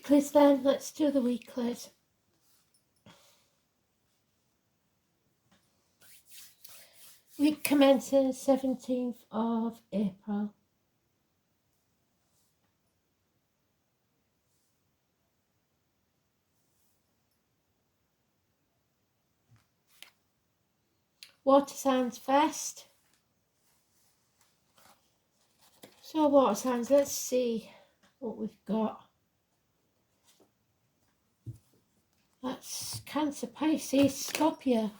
weeklies then. Let's do the weeklies. Week commencing 17th of April. Water signs first. So water signs, let's see what we've got. That's Cancer, Pisces, Scorpio.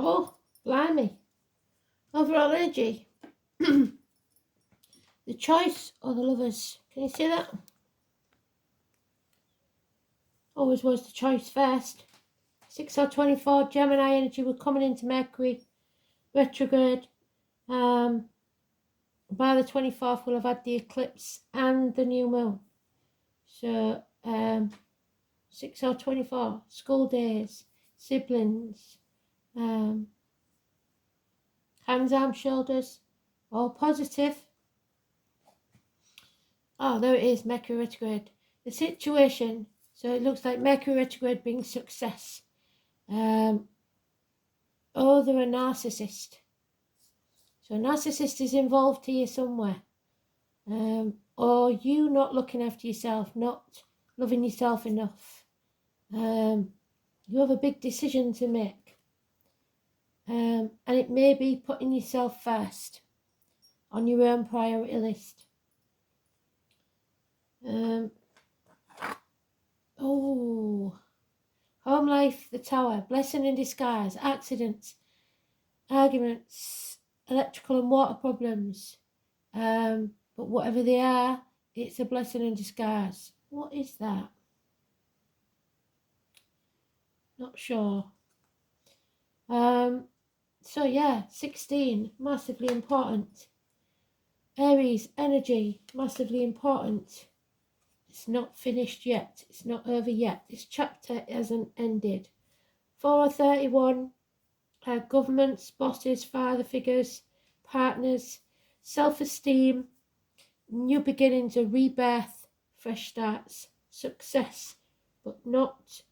Oh, blimey. Overall energy. The choice or the lovers. Can you see that? Always was the choice first. 6 or 24, Gemini energy. We're coming into Mercury retrograde. By the 24th, we'll have had the eclipse and the new moon. So, 6 or 24, school days, siblings, hands, arms, shoulders, all positive. Oh, there it is, Mercury retrograde. The situation, so it looks like Mercury retrograde brings success. Oh, they're a narcissist. So a narcissist is involved here somewhere. Or you not looking after yourself, not loving yourself enough. You have a big decision to make. And it may be putting yourself first on your own priority list. Oh, home life, the tower, blessing in disguise, accidents, arguments, electrical and water problems. But whatever they are, it's a blessing in disguise. What is that? Not sure. So yeah, 16, massively important. Aries, energy, massively important. It's not finished yet. It's not over yet. This chapter hasn't ended. 431, governments, bosses, father figures, partners, self-esteem, new beginnings, a rebirth, fresh starts, success, but not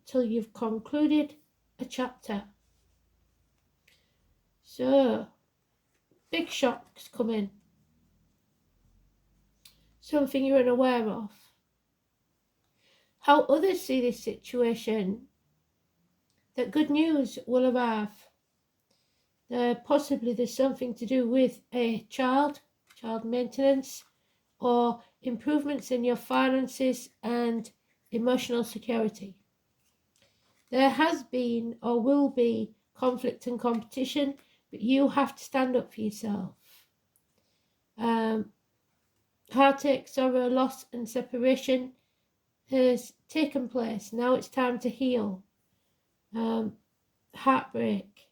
till you've concluded a chapter. So, big shocks coming. Something you're unaware of. How others see this situation, that good news will arrive. Possibly there's something to do with a child maintenance, or improvements in your finances and emotional security. There has been or will be conflict and competition, but you have to stand up for yourself. Heartache, sorrow, loss and separation has taken place. Now it's time to heal. Heartbreak,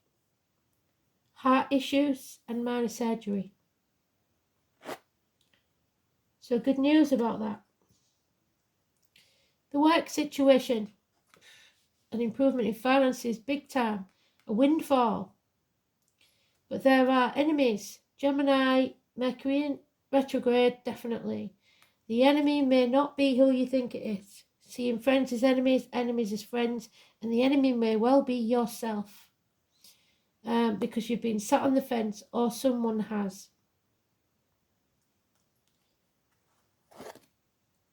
heart issues and minor surgery. So good news about that. The work situation, an improvement in finances, big time, a windfall. But there are enemies. Gemini, Mercury retrograde, definitely. The enemy may not be who you think it is. Seeing friends as enemies, enemies as friends, and the enemy may well be yourself. Because you've been sat on the fence or someone has.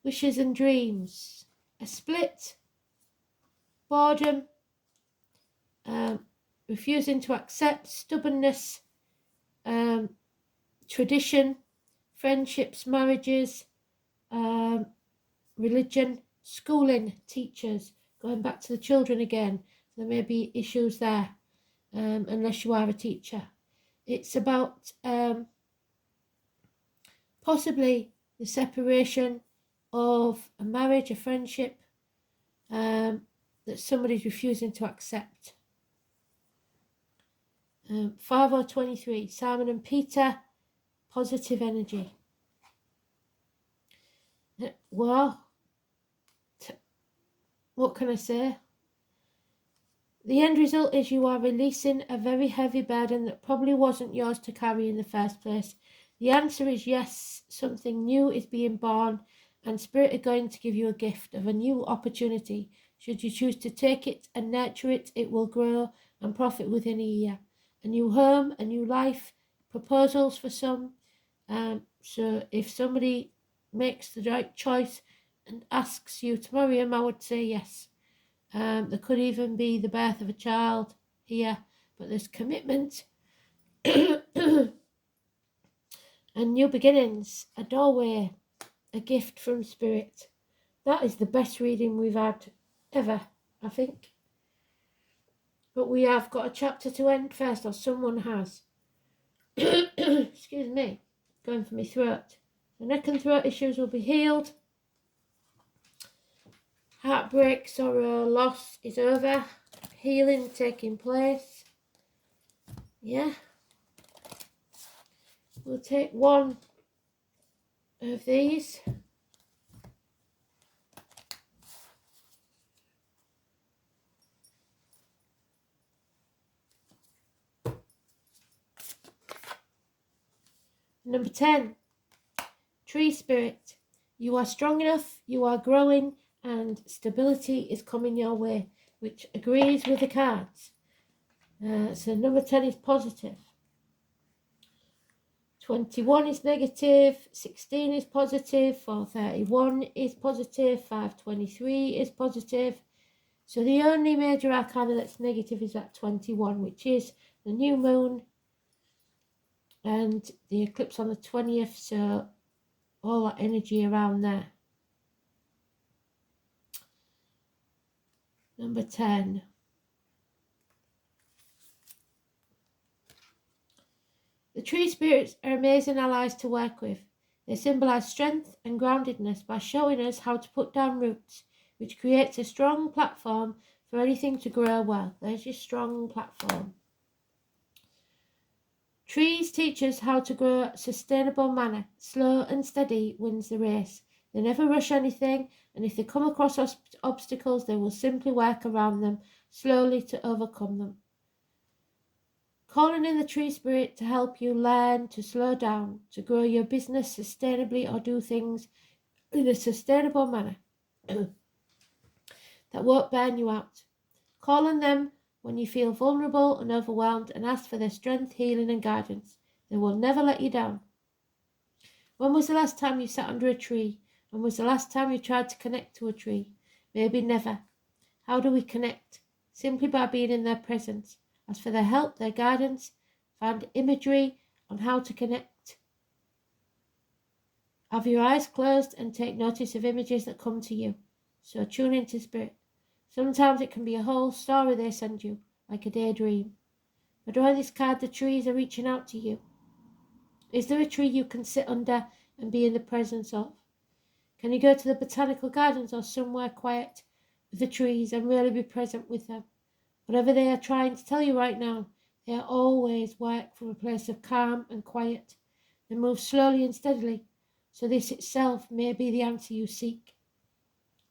Wishes and dreams. A split. boredom, refusing to accept, stubbornness, tradition, friendships, marriages, religion, schooling, teachers, going back to the children again. There may be issues there, unless you are a teacher. It's about possibly the separation of a marriage, a friendship, that somebody's refusing to accept. 5023, Simon and Peter, positive energy. Well, what can I say? The end result is you are releasing a very heavy burden that probably wasn't yours to carry in the first place. The answer is yes, something new is being born, and Spirit are going to give you a gift of a new opportunity. Should you choose to take it and nurture it, it will grow and profit within a year. A new home, a new life, proposals for some. So if somebody makes the right choice and asks you to marry him, I would say yes. There could even be the birth of a child here, but there's commitment and new beginnings, a doorway, a gift from Spirit. That is the best reading we've had ever, I think. But we have got a chapter to end first, or someone has. Excuse me, going for my throat. The neck and throat issues will be healed. Heartbreak, sorrow, loss is over. Healing taking place. Yeah. We'll take one of these. Number 10, Tree Spirit. You are strong enough, you are growing, and stability is coming your way, which agrees with the cards. So number 10 is positive. 21 is negative, 16 is positive, 431 is positive, 523 is positive. So the only major arcana that's negative is that 21, which is the new moon and the eclipse on the 20th, so all that energy around there. Number 10. The tree spirits are amazing allies to work with. They symbolise strength and groundedness by showing us how to put down roots, which creates a strong platform for anything to grow well. There's your strong platform. Trees teach us how to grow in a sustainable manner. Slow and steady wins the race. They never rush anything, and if they come across obstacles, they will simply work around them slowly to overcome them. Calling in the tree spirit to help you learn to slow down, to grow your business sustainably or do things in a sustainable manner that won't burn you out. Call on them when you feel vulnerable and overwhelmed and ask for their strength, healing and guidance. They will never let you down. When was the last time you sat under a tree? When was the last time you tried to connect to a tree? Maybe never. How do we connect? Simply by being in their presence. Ask for their help, their guidance. Find imagery on how to connect. Have your eyes closed and take notice of images that come to you. So tune into spirit. Sometimes it can be a whole story they send you, like a daydream. But drawing this card, the trees are reaching out to you. Is there a tree you can sit under and be in the presence of? Can you go to the botanical gardens or somewhere quiet with the trees and really be present with them? Whatever they are trying to tell you right now, they are always work from a place of calm and quiet. They move slowly and steadily, so this itself may be the answer you seek.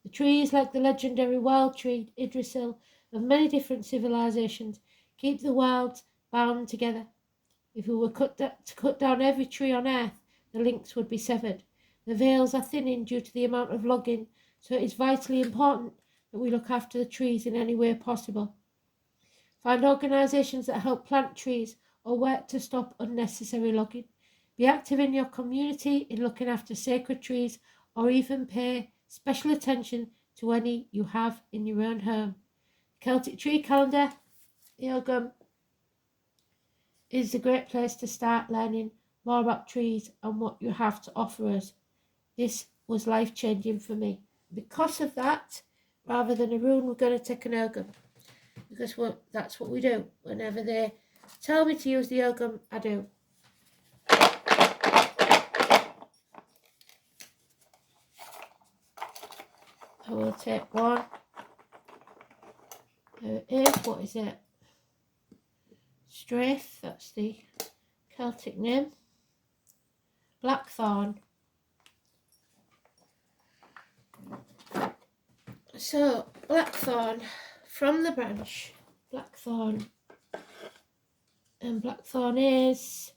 The trees, like the legendary wild tree Yggdrasil of many different civilizations, keep the world bound together. If we were to cut down every tree on earth, the links would be severed. The veils are thinning due to the amount of logging, so it is vitally important that we look after the trees in any way possible. Find organisations that help plant trees or work to stop unnecessary logging. Be active in your community in looking after sacred trees, or even pay special attention to any you have in your own home. Celtic tree calendar, the Ogham is a great place to start learning more about trees and what you have to offer us. This was life-changing for me. Because of that, rather than a rune, we're going to take an Ogham. Because that's what we do. Whenever they tell me to use the Ogham, I do. I will take one. There it is. What is it? Strath, that's the Celtic name. Blackthorn. So, blackthorn from the branch. Blackthorn. And blackthorn is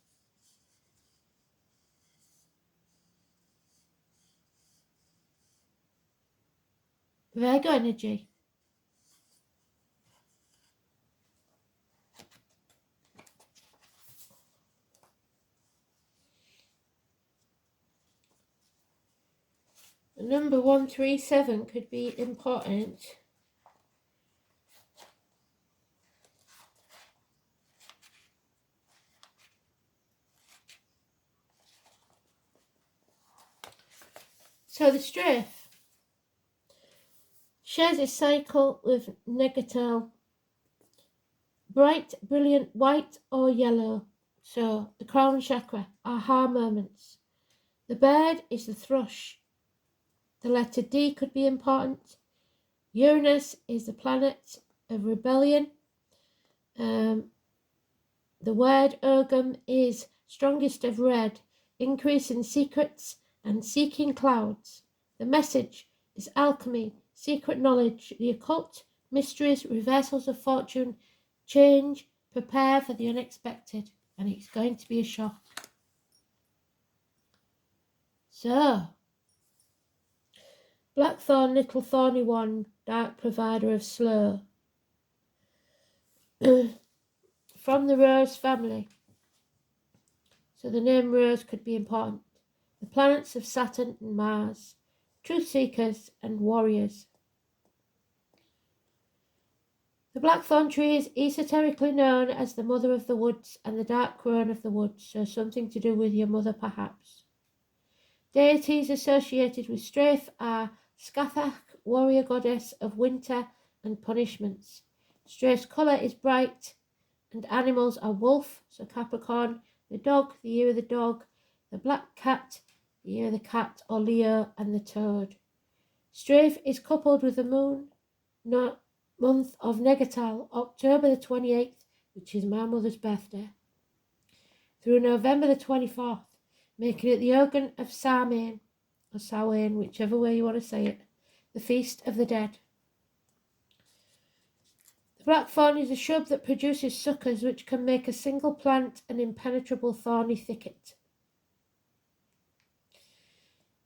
Virgo energy. Number 137 could be important. So the Strath shares its cycle with Negatal, bright, brilliant white or yellow. So the crown chakra, aha moments. The bird is the thrush. The letter D could be important. Uranus is the planet of rebellion. The word Ogham is strongest of red, increase in secrets and seeking clouds. The message is alchemy, secret knowledge, the occult, mysteries, reversals of fortune, change, prepare for the unexpected. And it's going to be a shock. So, Blackthorn, little thorny one, dark provider of slow. From the Rose family. So the name Rose could be important. The planets of Saturn and Mars. Truth seekers and warriors. The blackthorn tree is esoterically known as the mother of the woods and the dark crone of the woods, so something to do with your mother perhaps. Deities associated with Strath are Scathach, warrior goddess of winter and punishments. Strath's colour is bright and animals are wolf, so Capricorn, the dog, the year of the dog, the black cat, the year of the cat, or Leo, and the toad. Strath is coupled with the moon, month of Negatal, October the 28th, which is my mother's birthday, through November the 24th, making it the Ogham of Samhain, or Samhain, whichever way you want to say it, the feast of the dead. The blackthorn is a shrub that produces suckers which can make a single plant an impenetrable thorny thicket.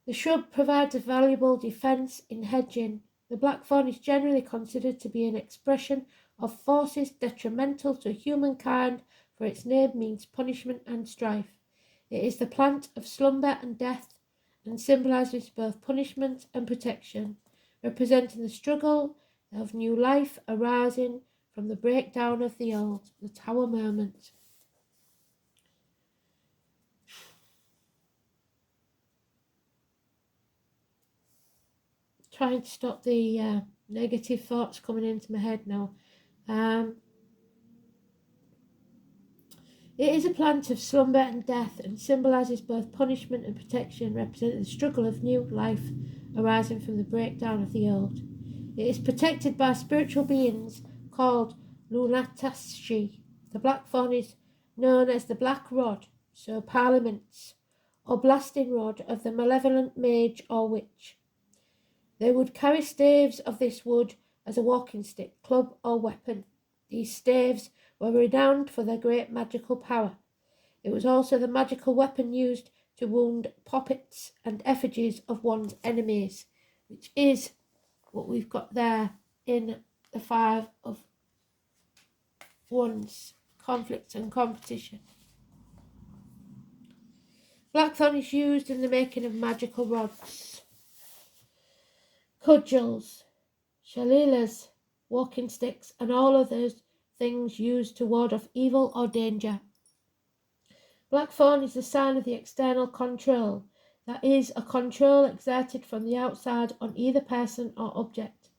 The shrub provides a valuable defence in hedging. The blackthorn is generally considered to be an expression of forces detrimental to humankind, for its name means punishment and strife. It is the plant of slumber and death, and symbolises both punishment and protection, representing the struggle of new life arising from the breakdown of the old, the Tower moment. Trying to stop the negative thoughts coming into my head now. It is a plant of slumber and death and symbolises both punishment and protection, representing the struggle of new life arising from the breakdown of the old. It is protected by spiritual beings called Lunatashi. The blackthorn is known as the black rod, so parliaments, or blasting rod of the malevolent mage or witch. They would carry staves of this wood as a walking stick, club, or weapon. These staves were renowned for their great magical power. It was also the magical weapon used to wound puppets and effigies of one's enemies, which is what we've got there in the Five of Wands, conflict and competition. Blackthorn is used in the making of magical rods, cudgels, shillelaghs, walking sticks, and all other things used to ward off evil or danger. Blackthorn is a sign of the external control, that is, a control exerted from the outside on either person or object.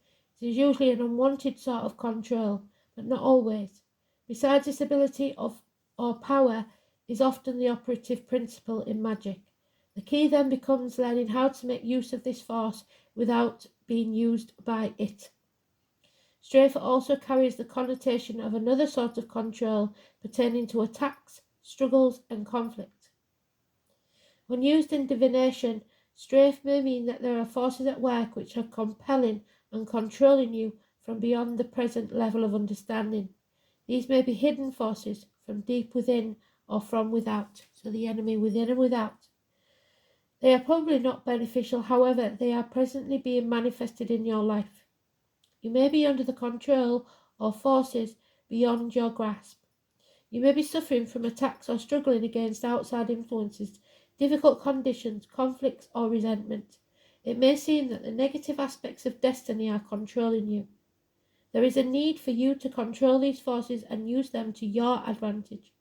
It is usually an unwanted sort of control, but not always. Besides, this ability of or power is often the operative principle in magic. The key then becomes learning how to make use of this force without being used by it. Strafe also carries the connotation of another sort of control pertaining to attacks, struggles, and conflict. When used in divination, strafe may mean that there are forces at work which are compelling and controlling you from beyond the present level of understanding. These may be hidden forces from deep within or from without, so the enemy within and without. They are probably not beneficial, however, they are presently being manifested in your life. You may be under the control of forces beyond your grasp. You may be suffering from attacks or struggling against outside influences, difficult conditions, conflicts, or resentment. It may seem that the negative aspects of destiny are controlling you. There is a need for you to control these forces and use them to your advantage.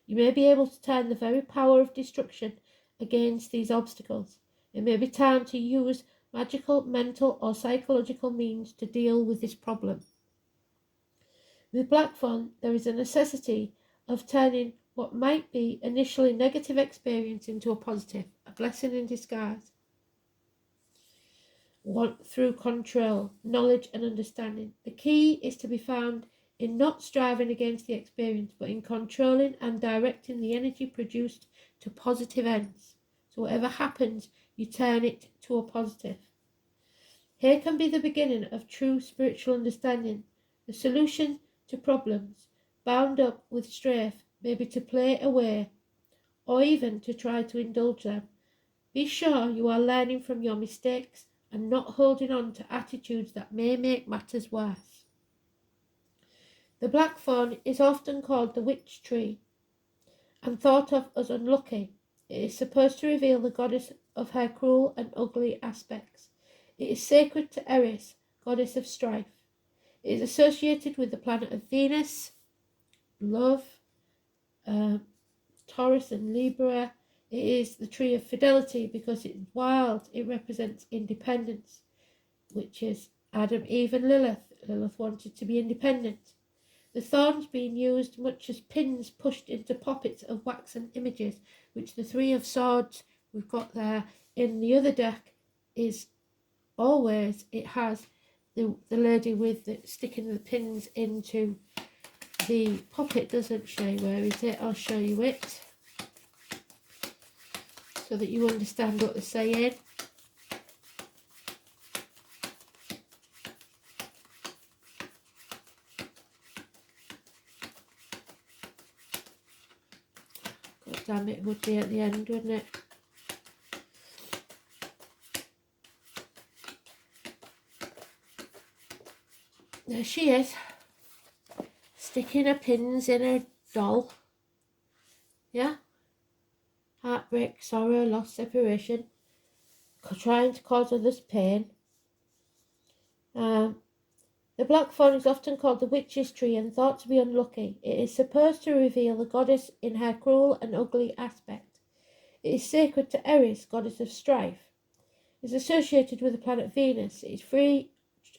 You may be able to turn the very power of destruction against these obstacles. It may be time to use magical, mental, or psychological means to deal with this problem. With Blackthorn, there is a necessity of turning what might be initially negative experience into a positive, a blessing in disguise. Through control, knowledge, and understanding. The key is to be found in not striving against the experience, but in controlling and directing the energy produced to positive ends. So whatever happens, you turn it to a positive. Here can be the beginning of true spiritual understanding. The solution to problems bound up with strafe may be to play away, or even to try to indulge them. Be sure you are learning from your mistakes and not holding on to attitudes that may make matters worse. The blackthorn is often called the witch tree and thought of as unlucky. It is supposed to reveal the goddess of her cruel and ugly aspects. It is sacred to Eris, goddess of strife. It is associated with the planet of Venus, love, Taurus and Libra. It is the tree of fidelity because it's wild. It represents independence, which is Adam, Eve and Lilith. Lilith wanted to be independent. The thorns being used much as pins pushed into poppets of waxen images, which the Three of Swords we've got there in the other deck is always, it has the lady with sticking the pins into the poppet, doesn't she? Where is it? I'll show you it so that you understand what they're saying. God damn, it would be at the end, wouldn't it? There she is, sticking her pins in her doll. Yeah? Heartbreak, sorrow, loss, separation, trying to cause others pain. The blackthorn is often called the witch's tree and thought to be unlucky. It is supposed to reveal the goddess in her cruel and ugly aspect. It is sacred to Eris, goddess of strife. It is associated with the planet Venus. It is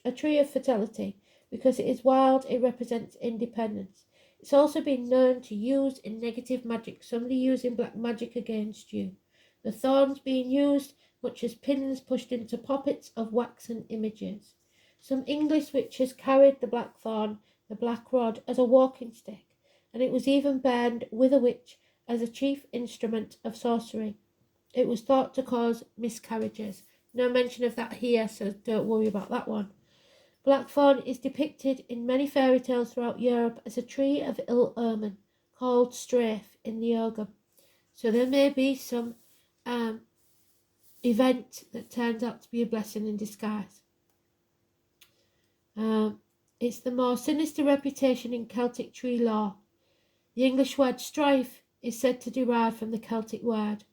a tree of fertility. Because it is wild, it represents independence. It's also been known to use in negative magic, somebody using black magic against you. The thorns being used much as pins pushed into poppets of waxen images. Some English witches carried the blackthorn, the black rod, as a walking stick, and it was even burned with a witch as a chief instrument of sorcery. It was thought to cause miscarriages. No mention of that here, so don't worry about that one. Blackthorn is depicted in many fairy tales throughout Europe as a tree of ill omen, called strafe in the Ogre. So there may be some event that turns out to be a blessing in disguise. It's the more sinister reputation in Celtic tree lore. The English word strife is said to derive from the Celtic word.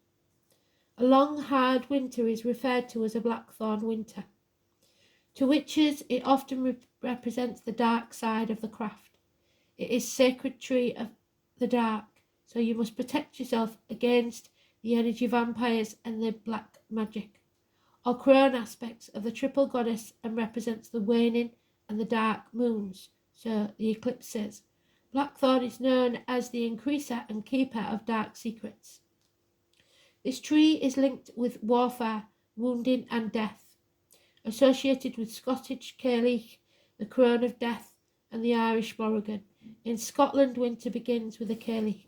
A long, hard winter is referred to as a blackthorn winter. To witches, it often represents the dark side of the craft. It is sacred tree of the dark, so you must protect yourself against the energy vampires and the black magic. Or crown aspects of the triple goddess and represents the waning and the dark moons, so the eclipses. Blackthorn is known as the increaser and keeper of dark secrets. This tree is linked with warfare, wounding and death, associated with Scottish Cailleach, the crown of death, and the Irish Morrigan. In Scotland, winter begins with a Cailleach.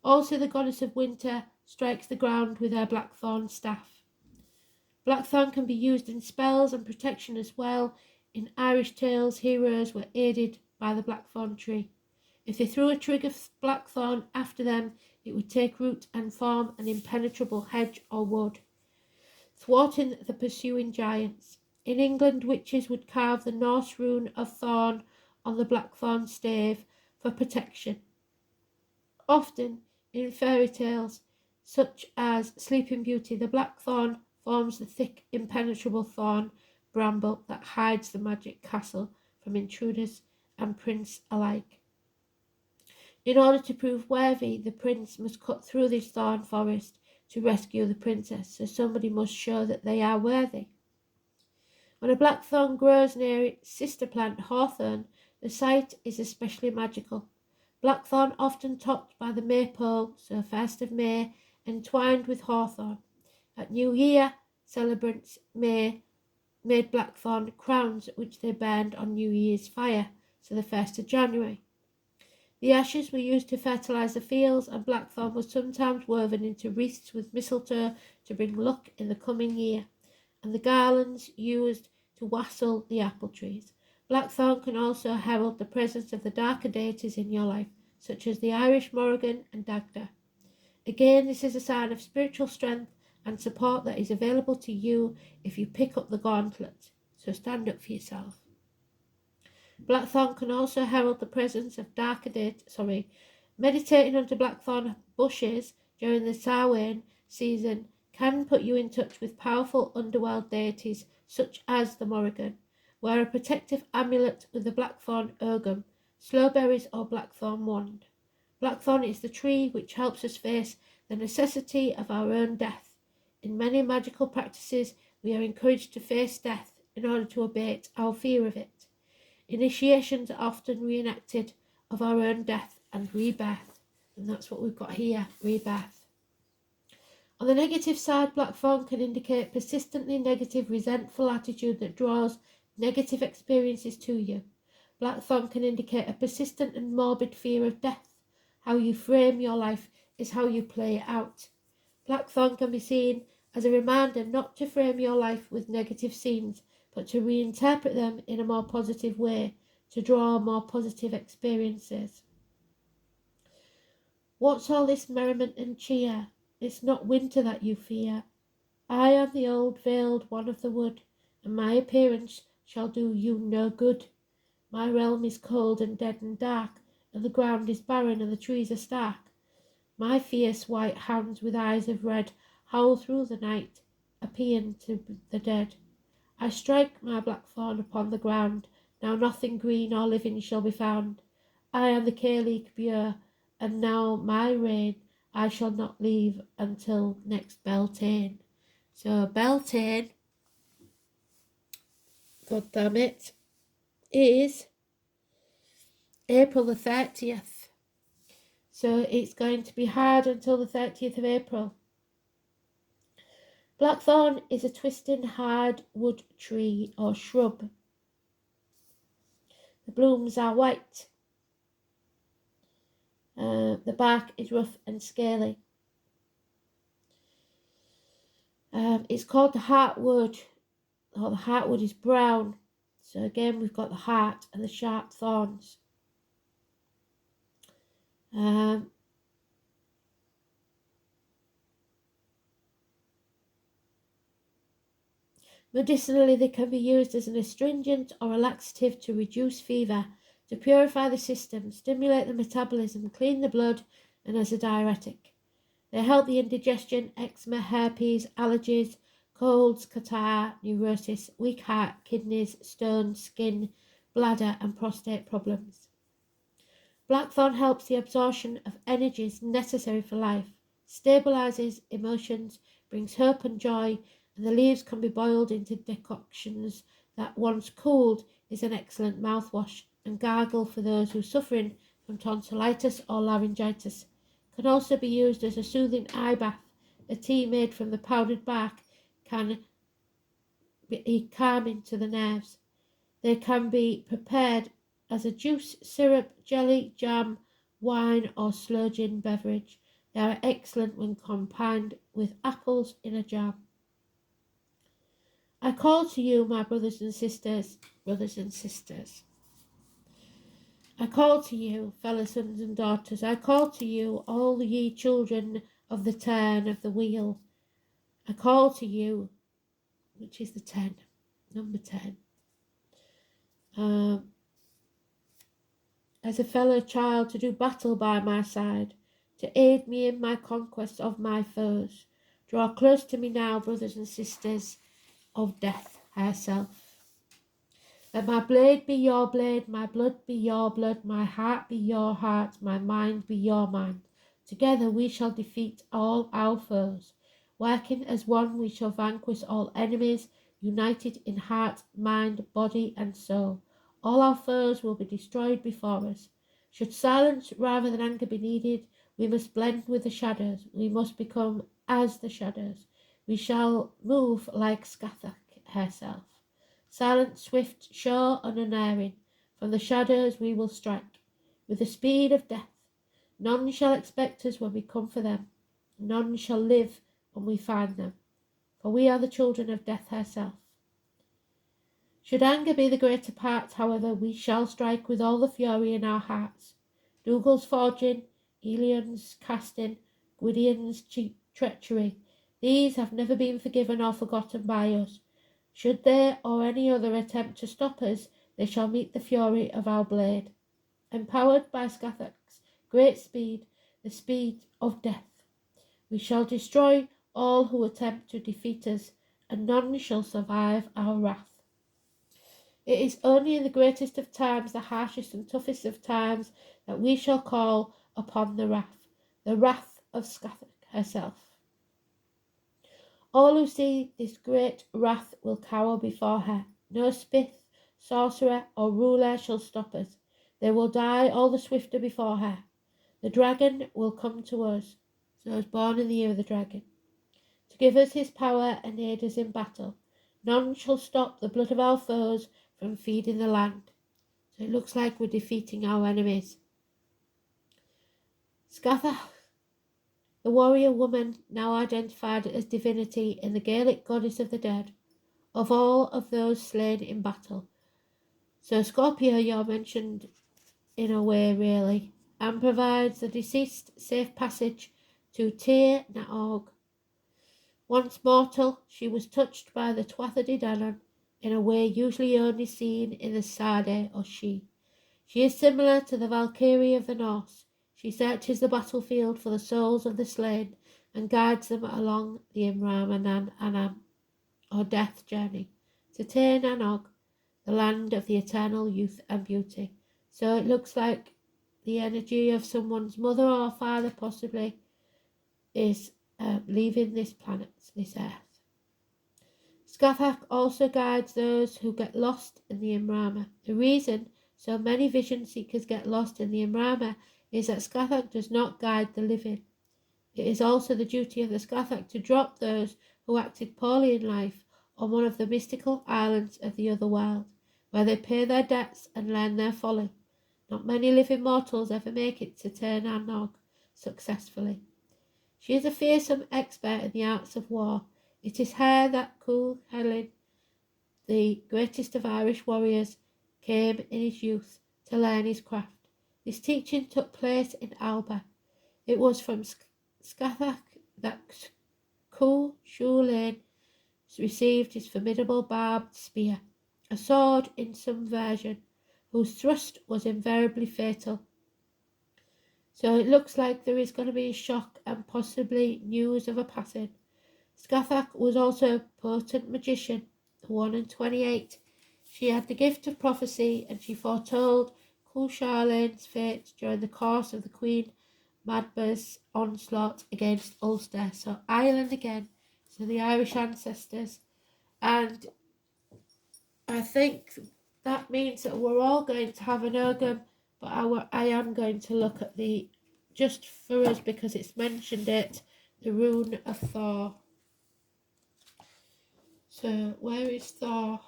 Also, the goddess of winter strikes the ground with her blackthorn staff. Blackthorn can be used in spells and protection as well. In Irish tales, heroes were aided by the blackthorn tree. If they threw a twig of blackthorn after them, it would take root and form an impenetrable hedge or wood, thwarting the pursuing giants. In England, witches would carve the Norse rune of thorn on the blackthorn stave for protection. Often in fairy tales, such as Sleeping Beauty, the blackthorn forms the thick, impenetrable thorn bramble that hides the magic castle from intruders and prince alike. In order to prove worthy, the prince must cut through this thorn forest to rescue the princess, so somebody must show that they are worthy. When a blackthorn grows near its sister plant hawthorn, the sight is especially magical. Blackthorn often topped by the maypole, so 1st of May, entwined with hawthorn. At New Year, celebrants made blackthorn crowns which they burned on New Year's fire, so the 1st of January. The ashes were used to fertilise the fields, and blackthorn was sometimes woven into wreaths with mistletoe to bring luck in the coming year, and the garlands used to wassail the apple trees. Blackthorn can also herald the presence of the darker deities in your life, such as the Irish Morrigan and Dagda. Again, this is a sign of spiritual strength and support that is available to you if you pick up the gauntlet, so stand up for yourself. Blackthorn can also herald the presence of darker deities. Meditating under blackthorn bushes during the Samhain season can put you in touch with powerful underworld deities such as the Morrigan. Wear a protective amulet with the blackthorn ogum, slowberries or blackthorn wand. Blackthorn is the tree which helps us face the necessity of our own death. In many magical practices, we are encouraged to face death in order to abate our fear of it. Initiations are often reenacted of our own death and rebirth, and that's what we've got here, rebirth. On the negative side, blackthorn can indicate persistently negative, resentful attitude that draws negative experiences to you. Blackthorn can indicate a persistent and morbid fear of death. How you frame your life is how you play it out. Blackthorn can be seen as a reminder not to frame your life with negative scenes, but to reinterpret them in a more positive way, to draw more positive experiences. What's all this merriment and cheer? It's not winter that you fear. I am the old veiled one of the wood, and my appearance shall do you no good. My realm is cold and dead and dark, and the ground is barren and the trees are stark. My fierce white hands with eyes of red howl through the night, a paean to the dead. I strike my blackthorn upon the ground, now nothing green or living shall be found. I am the Cailleach Bure, and now my reign I shall not leave until next Beltane. So Beltane, God damn it, is April the 30th. So it's going to be hard until the 30th of April. Blackthorn is a twisting hardwood tree or shrub. The blooms are white. The bark is rough and scaly. It's called the heartwood, or the heartwood is brown. So again, we've got the heart and the sharp thorns. Medicinally, they can be used as an astringent or a laxative to reduce fever, to purify the system, stimulate the metabolism, clean the blood, and as a diuretic. They help the indigestion, eczema, herpes, allergies, colds, catarrh, neurosis, weak heart, kidneys, stones, skin, bladder and prostate problems. Blackthorn helps the absorption of energies necessary for life, stabilizes emotions, brings hope and joy, and the leaves can be boiled into decoctions that, once cooled, is an excellent mouthwash and gargle for those who are suffering from tonsillitis or laryngitis. Can also be used as a soothing eye bath. A tea made from the powdered bark can be calming to the nerves. They can be prepared as a juice, syrup, jelly, jam, wine or sloe gin beverage. They are excellent when combined with apples in a jam. I call to you, my brothers and sisters. I call to you, fellow sons and daughters. I call to you, all ye children of the turn of the wheel. I call to you, which is the 10, number 10. As a fellow child, to do battle by my side, to aid me in my conquest of my foes. Draw close to me now, brothers and sisters of death herself. Let my blade be your blade, my blood be your blood, my heart be your heart, my mind be your mind. Together we shall defeat all our foes. Working as one, we shall vanquish all enemies, united in heart, mind, body and soul. All our foes will be destroyed before us. Should silence rather than anger be needed, we must blend with the shadows. We must become as the shadows. We shall move like Scathach herself. Silent, swift, sure and unerring. From the shadows we will strike. With the speed of death. None shall expect us when we come for them. None shall live when we find them. For we are the children of death herself. Should anger be the greater part, however, we shall strike with all the fury in our hearts. Dougal's forging, Elion's casting, Gwydion's treachery, these have never been forgiven or forgotten by us. Should they or any other attempt to stop us, they shall meet the fury of our blade. Empowered by Scathach's great speed, the speed of death, we shall destroy all who attempt to defeat us, and none shall survive our wrath. It is only in the greatest of times, the harshest and toughest of times, that we shall call upon the wrath of Scathach herself. All who see this great wrath will cower before her. No smith, sorcerer, or ruler shall stop us. They will die all the swifter before her. The dragon will come to us, so I was born in the year of the dragon, to give us his power and aid us in battle. None shall stop the blood of our foes from feeding the land. So it looks like we're defeating our enemies. Scathach, the warrior woman now identified as divinity in the Gaelic goddess of the dead, of all of those slain in battle. So Scorpio, you're mentioned in a way, really, and provides the deceased safe passage to Tir na Og. Once mortal, she was touched by the Tuatha De Danann in a way usually only seen in the Sade or She. She is similar to the Valkyrie of the Norse. She searches the battlefield for the souls of the slain and guides them along the Imramanan Anam, or death journey, to Tir na Og, the land of the eternal youth and beauty. So it looks like the energy of someone's mother or father possibly is leaving this planet, this earth. Scathach also guides those who get lost in the Imrama. The reason so many vision seekers get lost in the Imrama is that Scathach does not guide the living. It is also the duty of the Scathach to drop those who acted poorly in life on one of the mystical islands of the other world, where they pay their debts and learn their folly. Not many living mortals ever make it to Tir na Og successfully. She is a fearsome expert in the arts of war. It is her that Cú Chulainn, the greatest of Irish warriors, came in his youth to learn his craft. This teaching took place in Alba. It was from Scathach that Cú Chulainn received his formidable barbed spear, a sword in some version, whose thrust was invariably fatal. So it looks like there is going to be a shock and possibly news of a passing. Scathach was also a potent magician, 1 in 28. She had the gift of prophecy, and she foretold Cuchulain's fate during the course of the Queen Madba's onslaught against Ulster. So Ireland again, so the Irish ancestors. And I think that means that we're all going to have an Ogam, but I am going to look at the, just for us because it's mentioned it, the rune of Thor. So where is Thor?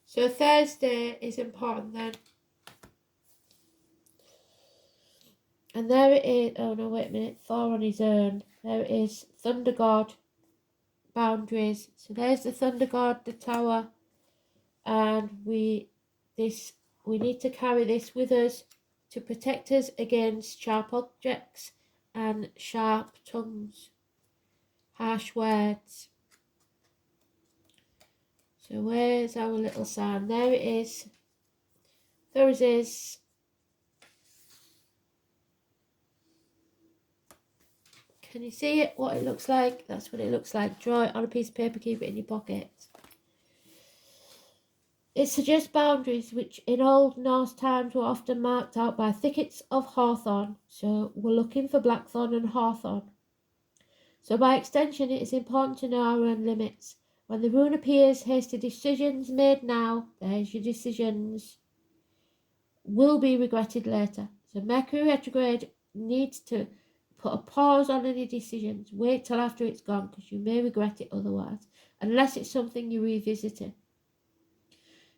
So Thursday is important then. And there it is. Oh no, wait a minute. Thor on his own. There it is. Thunder God. Boundaries. So there's the Thunder God, the tower. And we need to carry this with us to protect us against sharp objects and sharp tongues, harsh words. So where's our little sign? There it is. There it is. Can you see it? What it looks like? That's what it looks like. Draw it on a piece of paper, keep it in your pocket. It suggests boundaries which in old Norse times were often marked out by thickets of hawthorn. So we're looking for blackthorn and hawthorn. So by extension, it is important to know our own limits. When the rune appears, hasty decisions made now, there's your decisions, will be regretted later. So Mercury retrograde needs to put a pause on any decisions. Wait till after it's gone because you may regret it otherwise, unless it's something you're revisiting.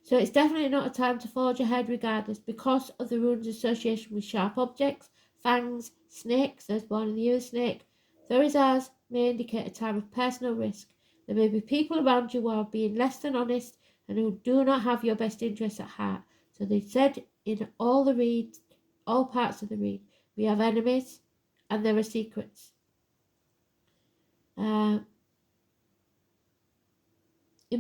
So it's definitely not a time to forge ahead regardless because of the rune's association with sharp objects, fangs, snakes, those born in the year of snake. Thorizars may indicate a time of personal risk. There may be people around you who are being less than honest and who do not have your best interests at heart. So they said in all the reads, all parts of the read, we have enemies and there are secrets. In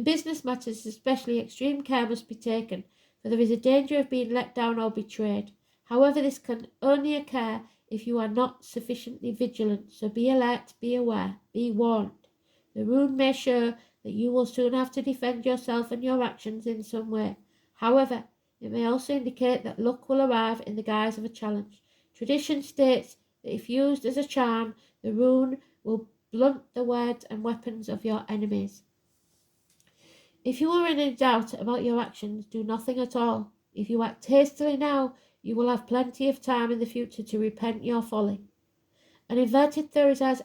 business matters especially, extreme care must be taken, for there is a danger of being let down or betrayed. However, this can only occur if you are not sufficiently vigilant, so be alert, be aware, be warned. The rune may show that you will soon have to defend yourself and your actions in some way. However, it may also indicate that luck will arrive in the guise of a challenge. Tradition states that if used as a charm, the rune will blunt the words and weapons of your enemies. If you are in any doubt about your actions, do nothing at all. If you act hastily now, you will have plenty of time in the future to repent your folly. An inverted Thurizar's